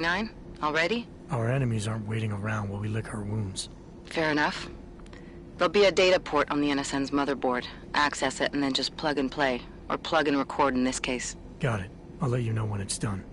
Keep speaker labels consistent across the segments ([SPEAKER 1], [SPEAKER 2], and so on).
[SPEAKER 1] 9? Already?
[SPEAKER 2] Our enemies aren't waiting around while we lick our wounds.
[SPEAKER 1] Fair enough. There'll be a data port on the NSN's motherboard. Access it and then just plug and play. Or plug and record in this case.
[SPEAKER 2] Got it. I'll let you know when it's done.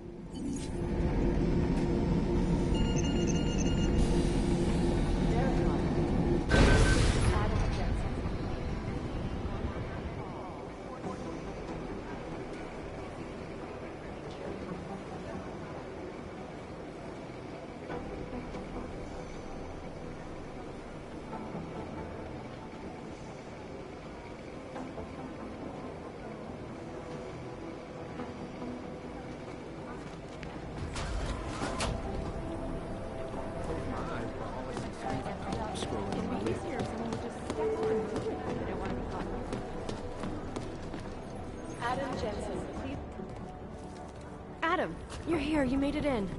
[SPEAKER 3] Adam, you're here. You made it in.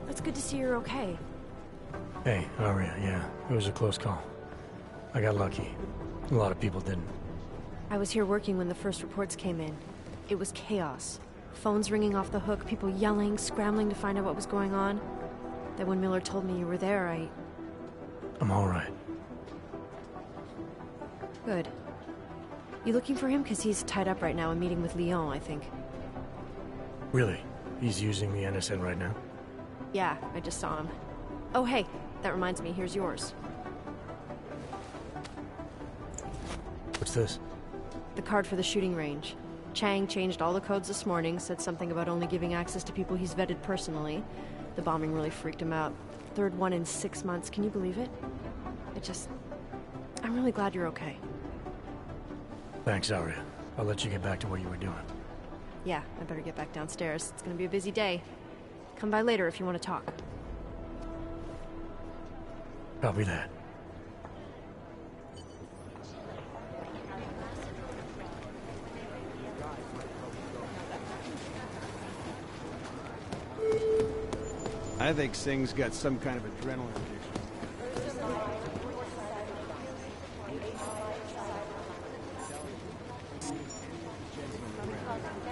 [SPEAKER 3] It's good to see you're okay.
[SPEAKER 2] Hey, Aria, yeah. It was a close call. I got lucky. A lot of people didn't.
[SPEAKER 3] I was here working when the first reports came in. It was chaos. Phones ringing off the hook, people yelling, scrambling to find out what was going on. Then when Miller told me you were there,
[SPEAKER 2] I'm alright.
[SPEAKER 3] Good. You looking for him? Because he's tied up right now and meeting with Leon, I think.
[SPEAKER 2] Really? He's using the NSN right now?
[SPEAKER 3] Yeah, I just saw him. Oh, hey, that reminds me, here's yours.
[SPEAKER 2] What's this?
[SPEAKER 3] The card for the shooting range. Chang changed all the codes this morning, said something about only giving access to people he's vetted personally. The bombing really freaked him out. Third one in 6 months, can you believe it? I'm really glad you're okay.
[SPEAKER 2] Thanks, Aria. I'll let you get back to what you were doing.
[SPEAKER 3] Yeah, I better get back downstairs. It's gonna be a busy day. Come by later if you want to talk.
[SPEAKER 2] Copy that.
[SPEAKER 4] I think Singh's got some kind of adrenaline addiction.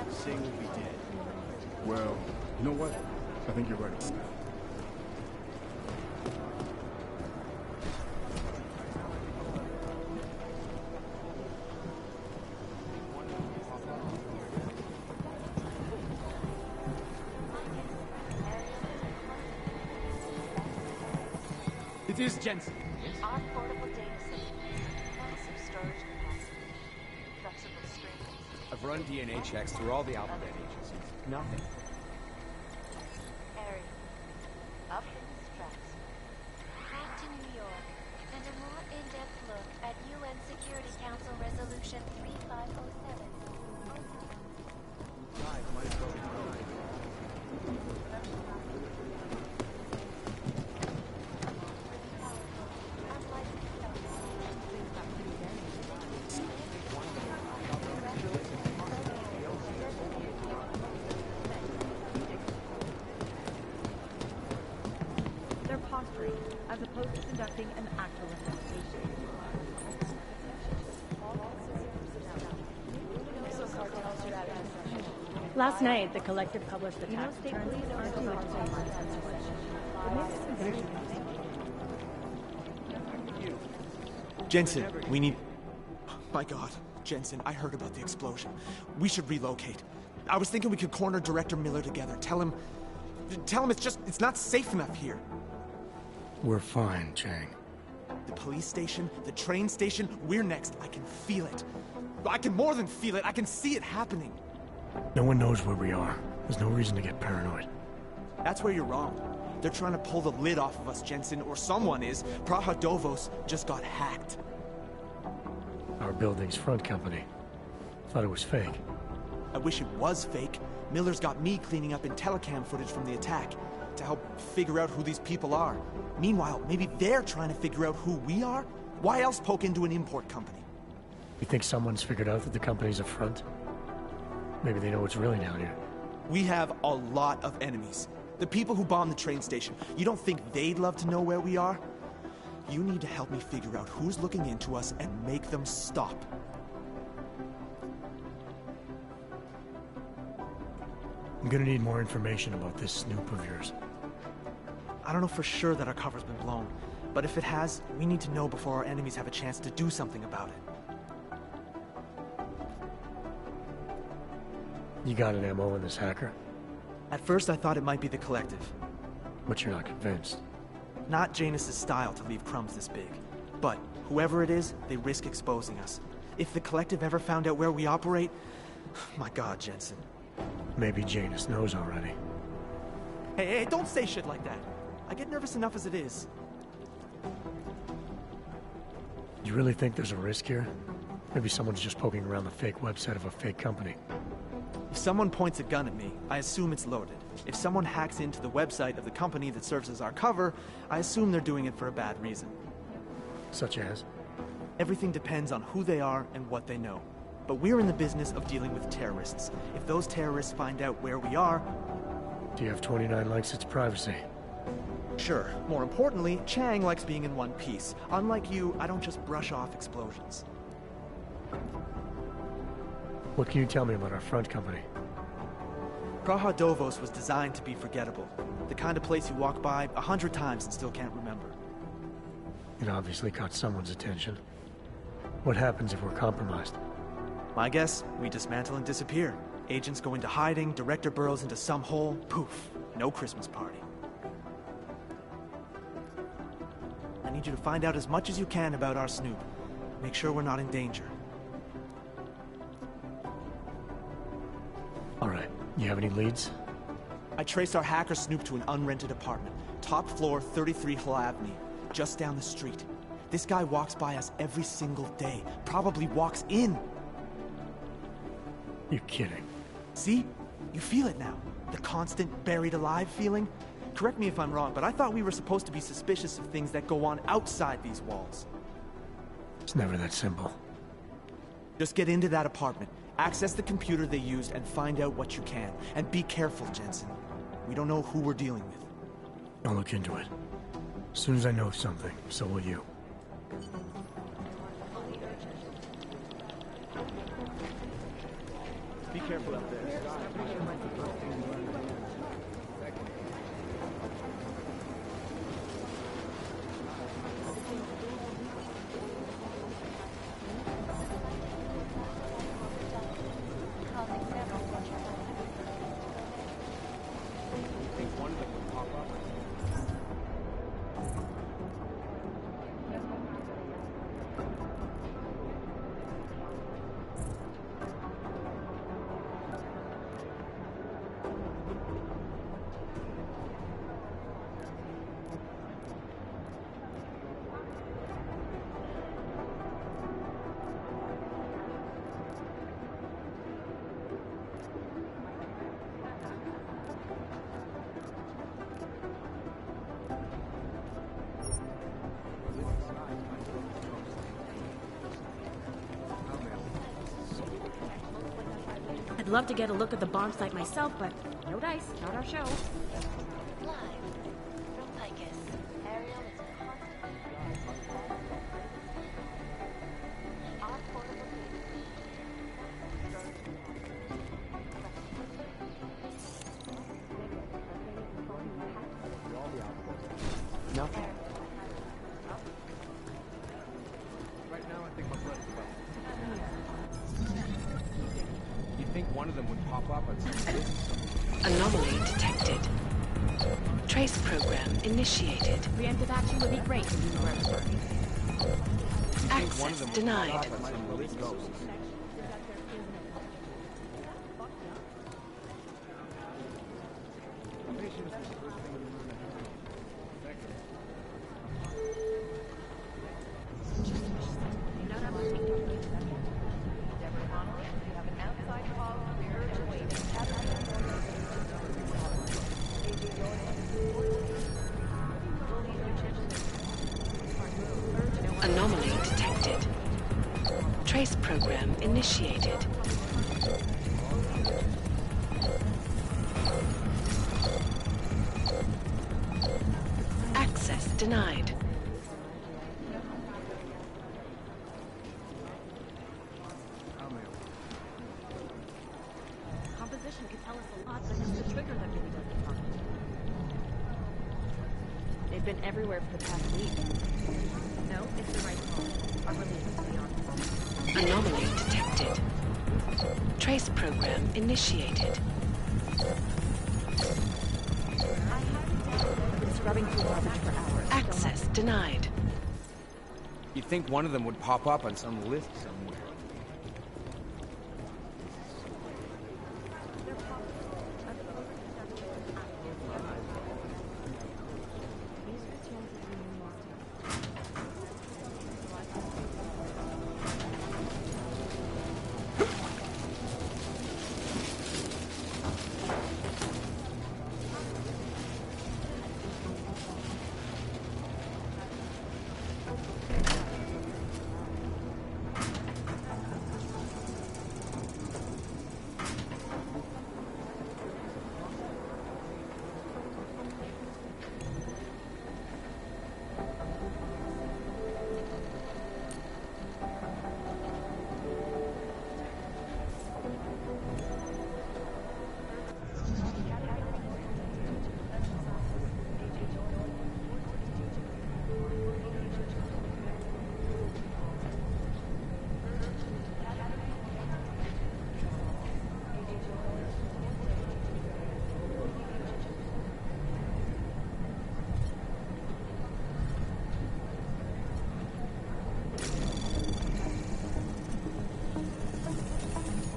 [SPEAKER 4] Singh will be dead.
[SPEAKER 5] Well, you know what? I think you're right about that.
[SPEAKER 4] It is Jensen.
[SPEAKER 6] Our portable data center. Massive storage capacity. Flexible streaming.
[SPEAKER 4] I've run DNA checks through all the alphabet agencies. Nothing.
[SPEAKER 6] Area. Up in the stratosphere. Back to New York. And a more in-depth look at UN Security Council Resolution 3507.
[SPEAKER 7] They're posturing, as opposed to conducting an actual investigation. Last night, the collective published the tax returns
[SPEAKER 8] Jensen, we need... My God, Jensen, I heard about the explosion. We should relocate. I was thinking we could corner Director Miller together. Tell him it's not safe enough here.
[SPEAKER 2] We're fine, Chang.
[SPEAKER 8] The police station, the train station, we're next. I can feel it. I can more than feel it. I can see it happening.
[SPEAKER 2] No one knows where we are. There's no reason to get paranoid.
[SPEAKER 8] That's where you're wrong. They're trying to pull the lid off of us, Jensen, or someone is. Praha Dovos just got hacked.
[SPEAKER 2] Our building's front company. Thought it was fake.
[SPEAKER 8] I wish it was fake. Miller's got me cleaning up IntelliCam footage from the attack to help figure out who these people are. Meanwhile, maybe they're trying to figure out who we are? Why else poke into an import company?
[SPEAKER 2] You think someone's figured out that the company's a front? Maybe they know what's really down here.
[SPEAKER 8] We have a lot of enemies. The people who bombed the train station. You don't think they'd love to know where we are? You need to help me figure out who's looking into us and make them stop.
[SPEAKER 2] I'm gonna need more information about this snoop of yours.
[SPEAKER 8] I don't know for sure that our cover's been blown, but if it has, we need to know before our enemies have a chance to do something about it.
[SPEAKER 2] You got an MO in this hacker?
[SPEAKER 8] At first I thought it might be the Collective.
[SPEAKER 2] But you're not convinced.
[SPEAKER 8] Not Janus' style to leave crumbs this big. But whoever it is, they risk exposing us. If the Collective ever found out where we operate... My God, Jensen.
[SPEAKER 2] Maybe Janus knows already.
[SPEAKER 8] Hey, don't say shit like that. I get nervous enough as it is.
[SPEAKER 2] You really think there's a risk here? Maybe someone's just poking around the fake website of a fake company.
[SPEAKER 8] If someone points a gun at me, I assume it's loaded. If someone hacks into the website of the company that serves as our cover, I assume they're doing it for a bad reason.
[SPEAKER 2] Such as?
[SPEAKER 8] Everything depends on who they are and what they know. But we're in the business of dealing with terrorists. If those terrorists find out where we are...
[SPEAKER 2] Do you have 29 likes its privacy?
[SPEAKER 8] Sure. More importantly, Chang likes being in one piece. Unlike you, I don't just brush off explosions.
[SPEAKER 2] What can you tell me about our front company?
[SPEAKER 8] Praha Dovos was designed to be forgettable. The kind of place you walk by 100 times and still can't remember.
[SPEAKER 2] It obviously caught someone's attention. What happens if we're compromised?
[SPEAKER 8] My guess, we dismantle and disappear. Agents go into hiding, Director burrows into some hole, poof, no Christmas party. I need you to find out as much as you can about our snoop. Make sure we're not in danger.
[SPEAKER 2] All right. You have any leads?
[SPEAKER 8] I traced our hacker snoop to an unrented apartment. Top floor, 33 Hill Avenue. Just down the street. This guy walks by us every single day. Probably walks in.
[SPEAKER 2] You're kidding.
[SPEAKER 8] See? You feel it now. The constant buried alive feeling. Correct me if I'm wrong, but I thought we were supposed to be suspicious of things that go on outside these walls.
[SPEAKER 2] It's never that simple.
[SPEAKER 8] Just get into that apartment, access the computer they used, and find out what you can. And be careful, Jensen. We don't know who we're dealing with.
[SPEAKER 2] I'll look into it. As soon as I know something, so will you.
[SPEAKER 8] Be careful out there.
[SPEAKER 9] I'd love to get a look at the bomb site myself, but no dice, not our show.
[SPEAKER 6] Live from Picus. Ariel is constantly our portable
[SPEAKER 8] Nothing.
[SPEAKER 4] Right now, I think my breath is about. You think one of them would pop up at some point?
[SPEAKER 1] Anomaly detected. Trace program initiated.
[SPEAKER 9] Preemptive action would be great if you were expert.
[SPEAKER 1] Access denied. Anomaly detected. Trace program initiated. Access denied.
[SPEAKER 9] Composition could tell us a lot, but it's the trigger that really does the talking.
[SPEAKER 7] We've been everywhere for the past week. No, it's the right call. Our relief, to be honest.
[SPEAKER 10] Anomaly detected. Trace program initiated.
[SPEAKER 7] I've been scrubbing through garbage for hours.
[SPEAKER 10] Access denied.
[SPEAKER 4] You'd think one of them would pop up on some list somewhere.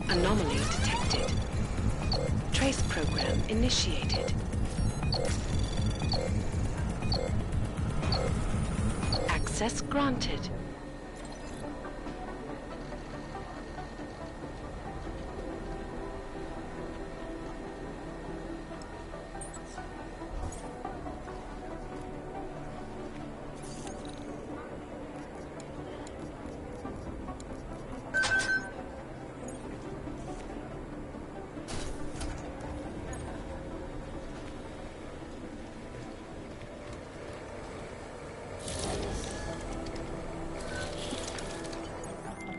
[SPEAKER 10] Anomaly detected. Trace program initiated. Access granted.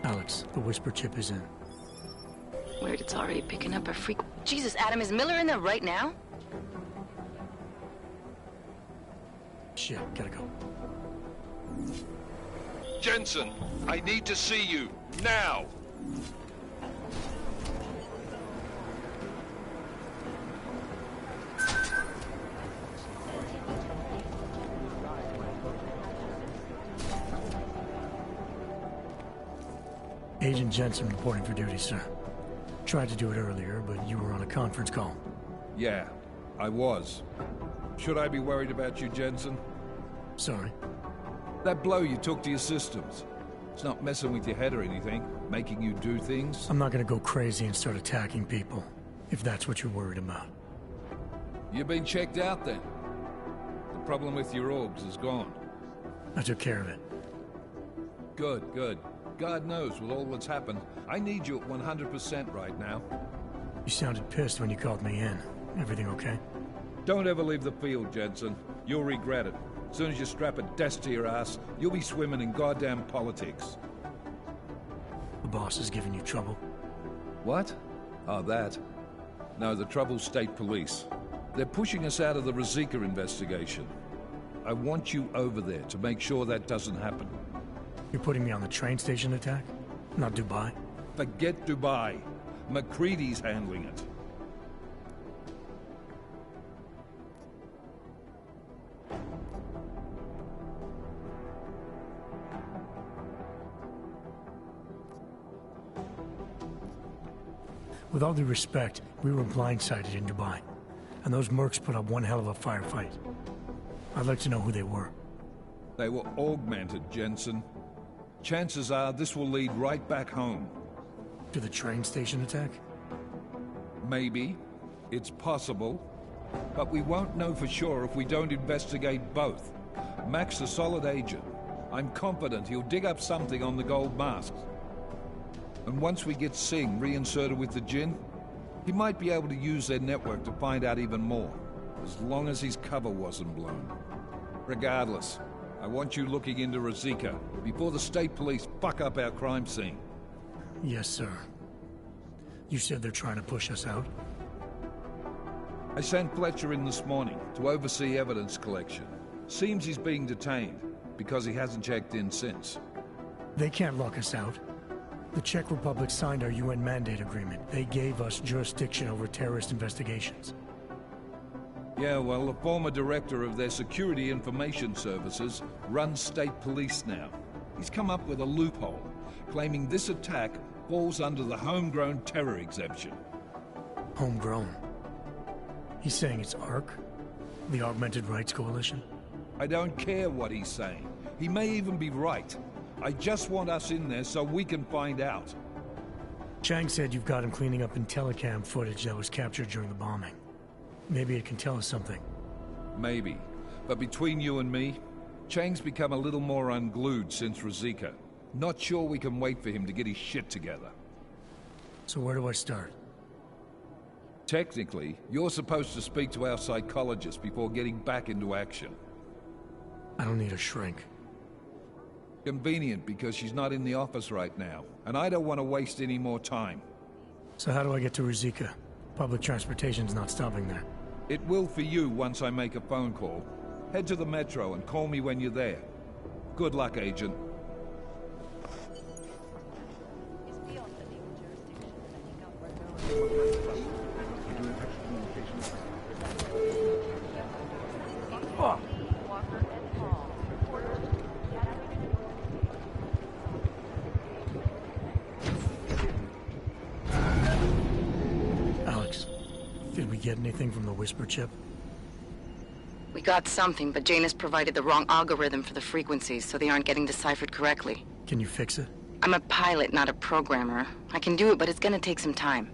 [SPEAKER 2] Alex, the whisper chip is in.
[SPEAKER 1] Weird, it's already picking up a freak. Jesus, Adam, is Miller in there right now?
[SPEAKER 2] Shit, gotta go.
[SPEAKER 11] Jensen, I need to see you, now!
[SPEAKER 2] Agent Jensen reporting for duty, sir. Tried to do it earlier, but you were on a conference call.
[SPEAKER 11] Yeah, I was. Should I be worried about you, Jensen?
[SPEAKER 2] Sorry.
[SPEAKER 11] That blow you took to your systems. It's not messing with your head or anything, making you do things.
[SPEAKER 2] I'm not gonna go crazy and start attacking people, if that's what you're worried about.
[SPEAKER 11] You've been checked out then. The problem with your orbs is gone.
[SPEAKER 2] I took care of it.
[SPEAKER 11] Good, good. God knows with all that's happened, I need you at 100% right now.
[SPEAKER 2] You sounded pissed when you called me in. Everything okay?
[SPEAKER 11] Don't ever leave the field, Jensen. You'll regret it. As soon as you strap a desk to your ass, you'll be swimming in goddamn politics.
[SPEAKER 2] The boss is giving you trouble?
[SPEAKER 11] What? Oh, that. No, the trouble's state police. They're pushing us out of the Rosika investigation. I want you over there to make sure that doesn't happen.
[SPEAKER 2] You're putting me on the train station attack? Not Dubai?
[SPEAKER 11] Forget Dubai. McCready's handling it.
[SPEAKER 2] With all due respect, we were blindsided in Dubai. And those mercs put up one hell of a firefight. I'd like to know who they were.
[SPEAKER 11] They were augmented, Jensen. Chances are this will lead right back home.
[SPEAKER 2] To the train station attack?
[SPEAKER 11] Maybe. It's possible. But we won't know for sure if we don't investigate both. Mac's a solid agent. I'm confident he'll dig up something on the gold masks. And once we get Singh reinserted with the Jinn, he might be able to use their network to find out even more. As long as his cover wasn't blown. Regardless, I want you looking into Rosika before the state police fuck up our crime scene.
[SPEAKER 2] Yes, sir. You said they're trying to push us out?
[SPEAKER 11] I sent Fletcher in this morning to oversee evidence collection. Seems he's being detained, because he hasn't checked in since.
[SPEAKER 2] They can't lock us out. The Czech Republic signed our UN mandate agreement. They gave us jurisdiction over terrorist investigations.
[SPEAKER 11] Yeah, well, the former director of their security information services runs state police now. He's come up with a loophole, claiming this attack falls under the homegrown terror exemption.
[SPEAKER 2] Homegrown? He's saying it's ARC? The Augmented Rights Coalition?
[SPEAKER 11] I don't care what he's saying. He may even be right. I just want us in there so we can find out.
[SPEAKER 2] Chang said you've got him cleaning up Intellicam footage that was captured during the bombing. Maybe it can tell us something.
[SPEAKER 11] Maybe. But between you and me, Chang's become a little more unglued since Ruzicka. Not sure we can wait for him to get his shit together.
[SPEAKER 2] So where do I start?
[SPEAKER 11] Technically, you're supposed to speak to our psychologist before getting back into action.
[SPEAKER 2] I don't need a shrink.
[SPEAKER 11] Convenient, because she's not in the office right now, and I don't want to waste any more time.
[SPEAKER 2] So how do I get to Ruzicka? Public transportation's not stopping there.
[SPEAKER 11] It will for you once I make a phone call. Head to the metro and call me when you're there. Good luck, Agent.
[SPEAKER 2] Alex, did we get anything from the Whisper chip?
[SPEAKER 1] We got something, but Janus provided the wrong algorithm for the frequencies, so they aren't getting deciphered correctly.
[SPEAKER 2] Can you fix it?
[SPEAKER 1] I'm a pilot, not a programmer. I can do it, but it's gonna take some time.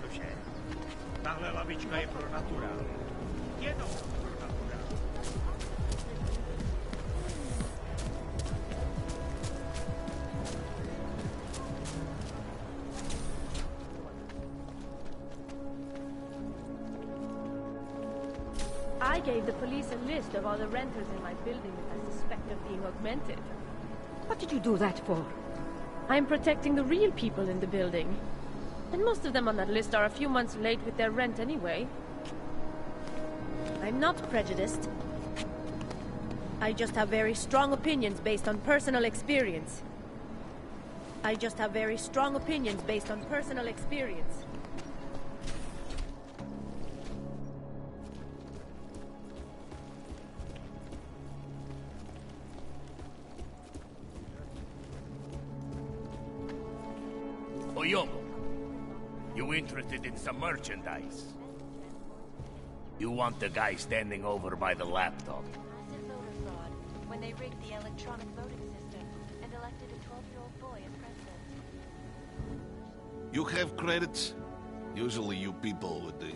[SPEAKER 12] Cože? Tahle lavička je pro naturál. Jenom pro naturál.
[SPEAKER 13] I gave the police a list of all the renters in my building that I suspect of being augmented.
[SPEAKER 9] What did you do that for?
[SPEAKER 13] I'm protecting the real people in the building. And most of them on that list are a few months late with their rent anyway. I'm not prejudiced. I just have very strong opinions based on personal experience. I just have very strong opinions based on personal experience.
[SPEAKER 12] Oyomo, you interested in some merchandise? You want the guy standing over by the laptop.
[SPEAKER 6] Massive voter fraud when they rigged the electronic voting system and elected a 12-year-old boy as president.
[SPEAKER 14] You have credits? Usually you people with the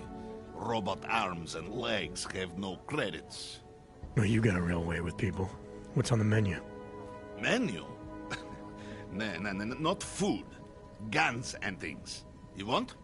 [SPEAKER 14] robot arms and legs have no credits.
[SPEAKER 2] Well, you got a real way with people. What's on the menu?
[SPEAKER 14] Menu? No, not food. Guns and things. You want?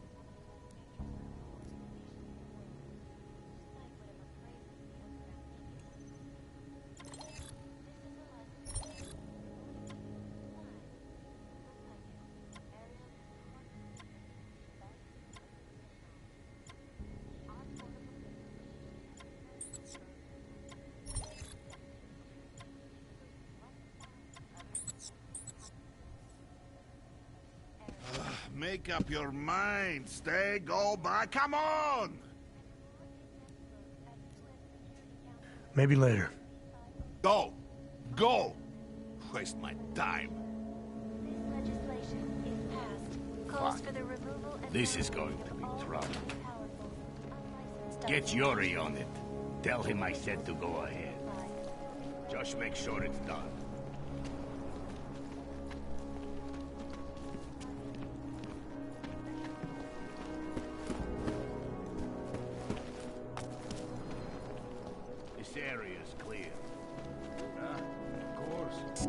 [SPEAKER 14] Make up your mind. Stay, go back. Come on!
[SPEAKER 2] Maybe later.
[SPEAKER 14] Go! Go! Waste my time.
[SPEAKER 6] This legislation, if passed, calls for the removal and
[SPEAKER 12] This is going to be trouble.
[SPEAKER 6] powerful, unlicensed
[SPEAKER 12] Get Yuri on it. Tell him I said to go ahead. Just make sure it's done. This area's clear.
[SPEAKER 4] Of course.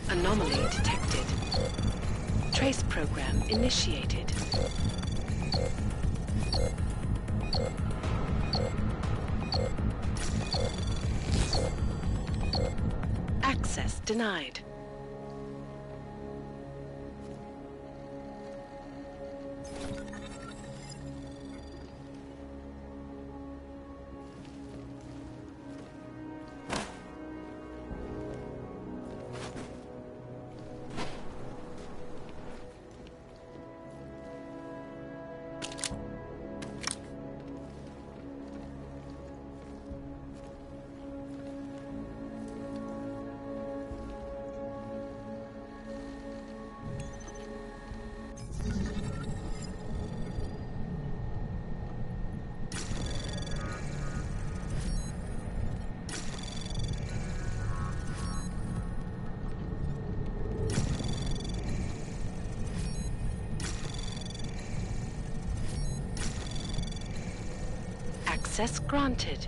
[SPEAKER 10] Anomaly detected. Trace program initiated. Access denied. Access granted.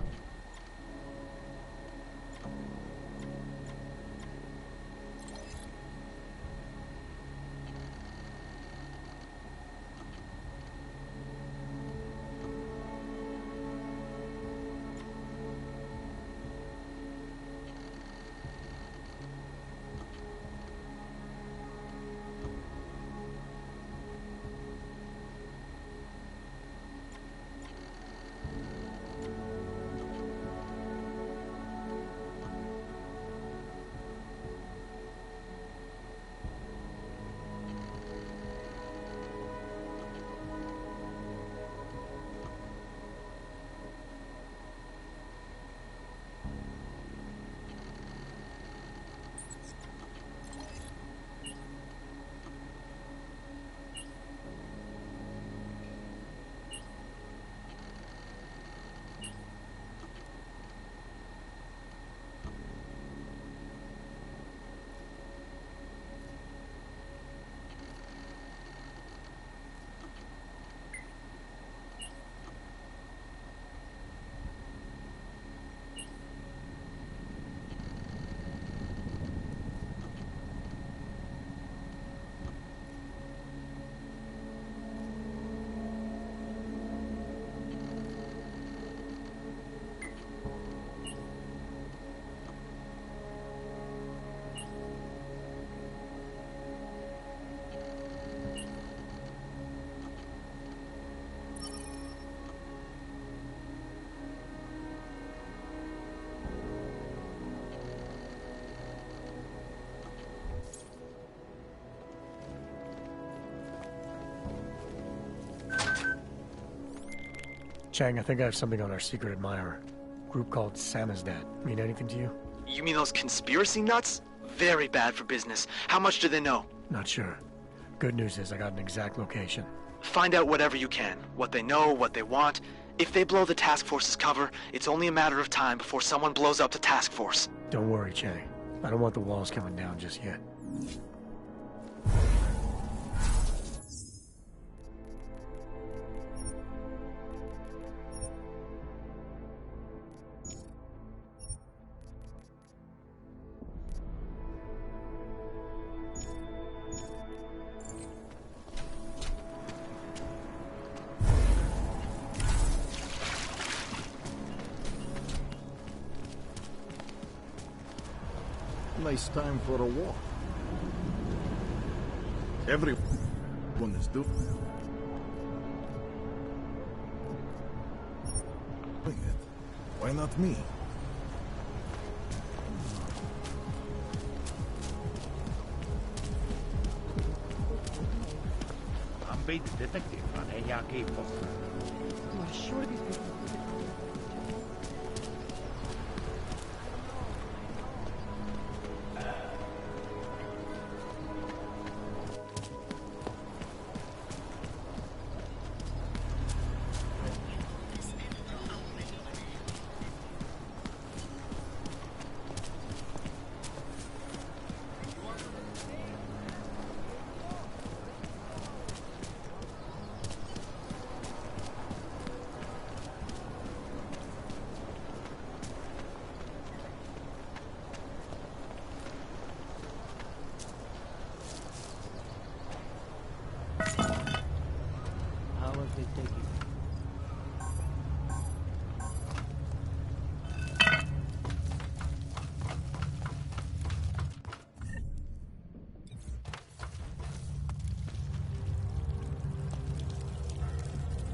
[SPEAKER 2] Chang, I think I have something on our secret admirer. Group called Samizdat. Mean anything to you?
[SPEAKER 15] You mean those conspiracy nuts? Very bad for business. How much do they know?
[SPEAKER 2] Not sure. Good news is I got an exact location.
[SPEAKER 15] Find out whatever you can. What they know, what they want. If they blow the task force's cover, it's only a matter of time before someone blows up the task force.
[SPEAKER 2] Don't worry, Chang. I don't want the walls coming down just yet.
[SPEAKER 5] Nice time for a walk. Everyone is doing it. Why not me?
[SPEAKER 12] I'm bait detective on ARK post.
[SPEAKER 4] You are sure these people...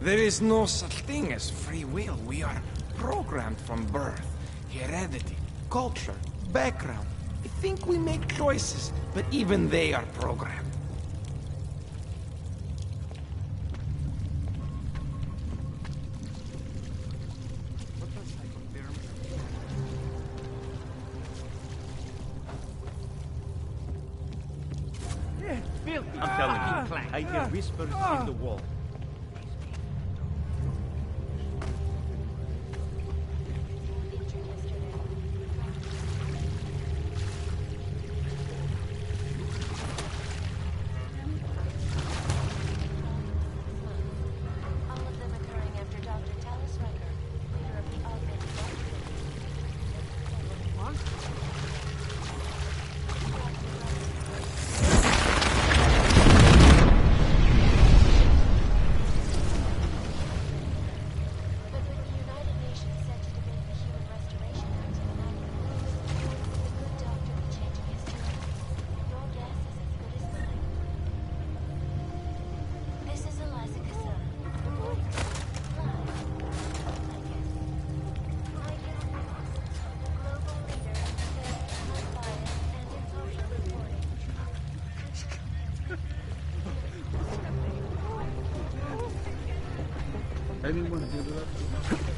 [SPEAKER 16] There is no such thing as free will. We are programmed from birth. Heredity, culture, background. I think we make choices, but even they are programmed.
[SPEAKER 12] I'm telling you, I hear whispers in the wall.
[SPEAKER 5] Anyone hear that?